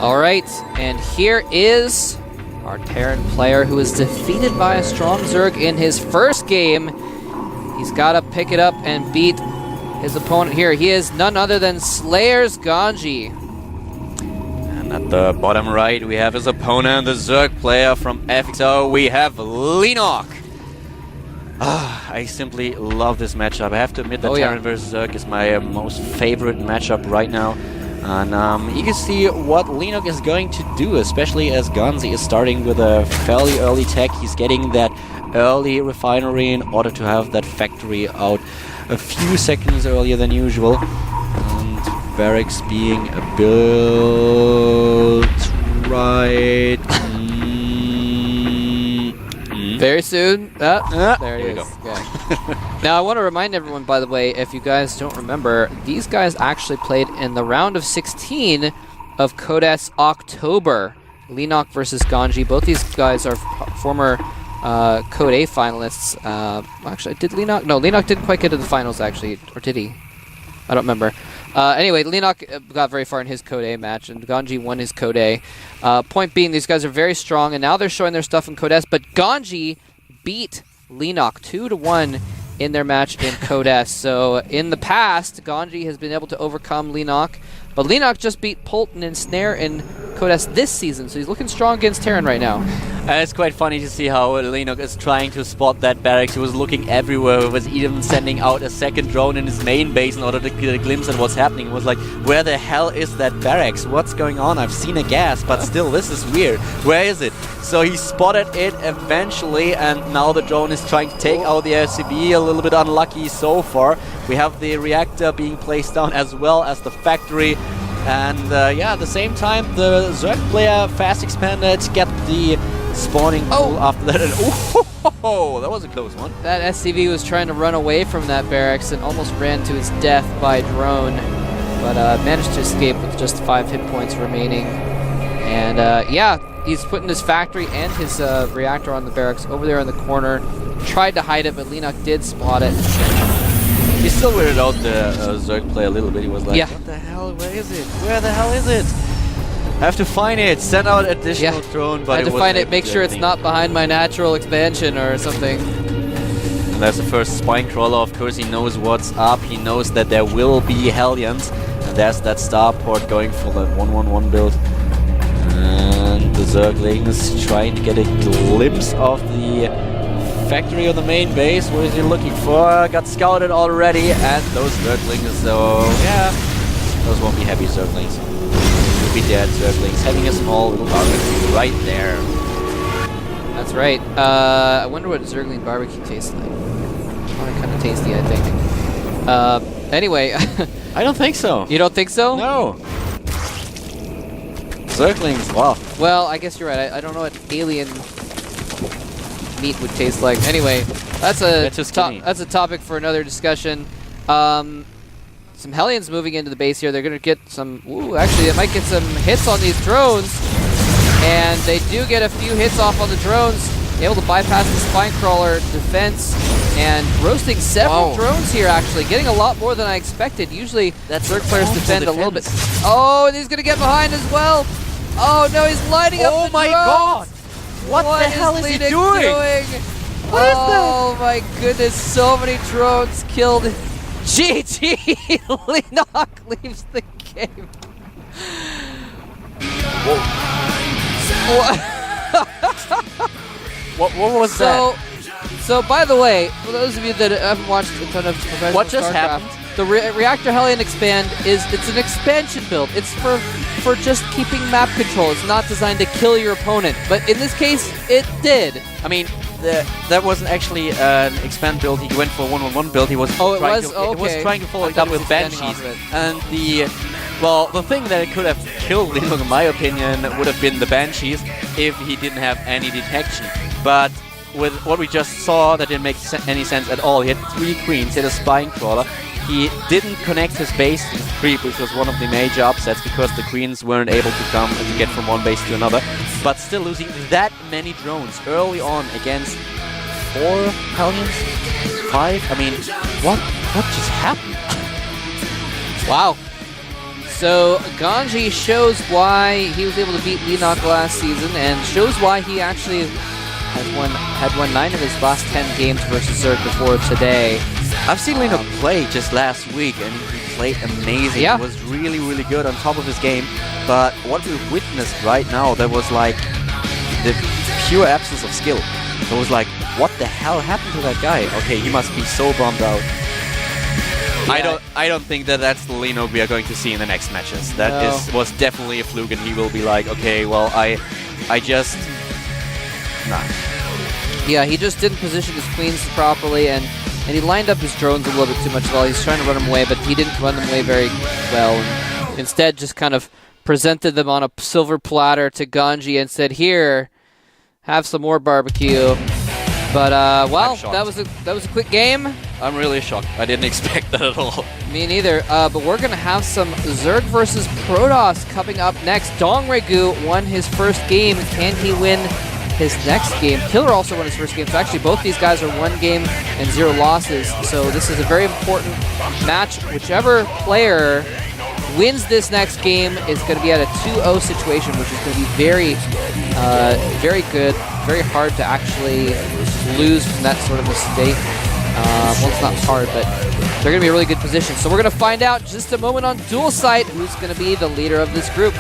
All right, and here is our Terran player who was defeated by a strong Zerg in his first game. He's got to pick it up and beat his opponent here. He is none other than Slayer's GanZi. And at the bottom right, we have his opponent, the Zerg player from FXO. We have Leenock. I simply love this matchup. I have to admit that Terran vs Zerg is my most favorite matchup right now. And you can see what Leenock is going to do, especially as GanZi is starting with a fairly early tech. He's getting that early refinery in order to have that factory out a few seconds earlier than usual. And barracks being built right... Very soon. There you it go. is. Yeah. Now, I want to remind everyone, by the way, if you guys don't remember, these guys actually played in the round of 16 of Codes October. Leenock versus GanZi. Both these guys are former Code A finalists. Actually, did Leenock? No, Leenock didn't quite get to the finals, actually. Or did he? I don't remember. Anyway, Leenock got very far in his Code A match, and GanZi won his Code A. Point being, these guys are very strong, and now they're showing their stuff in Code S, but GanZi beat Leenock 2-1 in their match in Code S. So in the past, GanZi has been able to overcome Leenock, but Leenock just beat Polton and Snare in Code S this season, so he's looking strong against Terran right now. It's quite funny to see how Leenock is trying to spot that barracks. He was looking everywhere. He was even sending out a second drone in his main base in order to get a glimpse at what's happening. He was like, where the hell is that barracks? What's going on? I've seen a gas, but still, this is weird. Where is it? So he spotted it eventually, and now the drone is trying to take out the SCV. A little bit unlucky so far. We have the reactor being placed down as well as the factory. And yeah, at the same time, the Zerg player fast expanded, get the spawning pool after that. And oh, that was a close one. That SCV was trying to run away from that barracks and almost ran to his death by drone, but managed to escape with just 5 hit points remaining. And yeah, he's putting his factory and his reactor on the barracks over there in the corner. Tried to hide it, but Leenock did spot it. He still weirded out the Zerg player a little bit. He was like, what the hell? Where is it? Where the hell is it? I have to find it. Send out additional drone, but I had to find it, make sure it's not behind my natural expansion or something. And there's the first spine crawler. Of course, he knows what's up. He knows that there will be Hellions. And there's that starport going for the 1-1-1 build. And the Zerglings trying to get a glimpse of the factory on the main base. What is he looking for? Got scouted already, and those Zerglings, so yeah, those won't be happy Zerglings. Will be dead Zerglings, having a small little barbecue right there. That's right. I wonder what Zergling barbecue tastes like. Probably kind of tasty, I think. Anyway. I don't think so. You don't think so? No. Zerglings, wow. Well, I guess you're right. I don't know what alien meat would taste like. Anyway, that's a topic for another discussion. Some Hellions moving into the base here. They're going to get some... Ooh, actually, they might get some hits on these drones. And they do get a few hits off on the drones. Able to bypass the spine crawler defense. And roasting several drones here, actually. Getting a lot more than I expected. Usually, Zerg players defend a little bit. Oh, and he's going to get behind as well. Oh, no, he's lighting up the drones. Oh, my God. What the hell is he doing? What is that? Oh my goodness, so many drones killed. GG! Leenock leaves the game. What was that? So by the way, for those of you that haven't watched a ton of professional what just StarCraft, happened? The Reactor Hellion Expand it's an expansion build. It's for just keeping map control. It's not designed to kill your opponent. But in this case, it did. I mean, that wasn't actually an expand build. He went for a 1-on-1 build. He was trying to follow it up with Banshees. And the thing that could have killed Leenock, in my opinion, would have been the Banshees if he didn't have any detection. But with what we just saw, that didn't make any sense at all. He had 3 queens, he had a spine crawler. He didn't connect his base to the creep, which was one of the major upsets because the queens weren't able to come and to get from one base to another. But still losing that many drones early on against 4 Hellions? 5? I mean, what just happened? Wow. So GanZi shows why he was able to beat Leenock last season, and shows why he actually had won 9 of his last 10 games versus Zerg before today. I've seen Leenock play just last week, and he played amazing. Yeah. He was really, really good on top of his game. But what we've witnessed right now, there was like the pure absence of skill. It was like, what the hell happened to that guy? Okay, he must be so bummed out. Yeah. I don't think that that's the Leenock we are going to see in the next matches. That was definitely a fluke, and he will be like, okay, well, I just... Nah. Yeah, he just didn't position his queens properly, and he lined up his drones a little bit too much while he's trying to run them away, but he didn't run them away very well. And instead, just kind of presented them on a silver platter to GanZi and said, "Here, have some more barbecue." But well, that was a quick game. I'm really shocked. I didn't expect that at all. Me neither. But we're gonna have some Zerg versus Protoss coming up next. Dongregu won his first game. Can he win his next game? Killer also won his first game. So actually, both these guys are 1 game and 0 losses. So this is a very important match. Whichever player wins this next game is going to be at a 2-0 situation, which is going to be very, very good. Very hard to actually lose from that sort of mistake. Well, it's not hard, but they're going to be in a really good position. So we're going to find out in just a moment on Dual Sight who's going to be the leader of this group.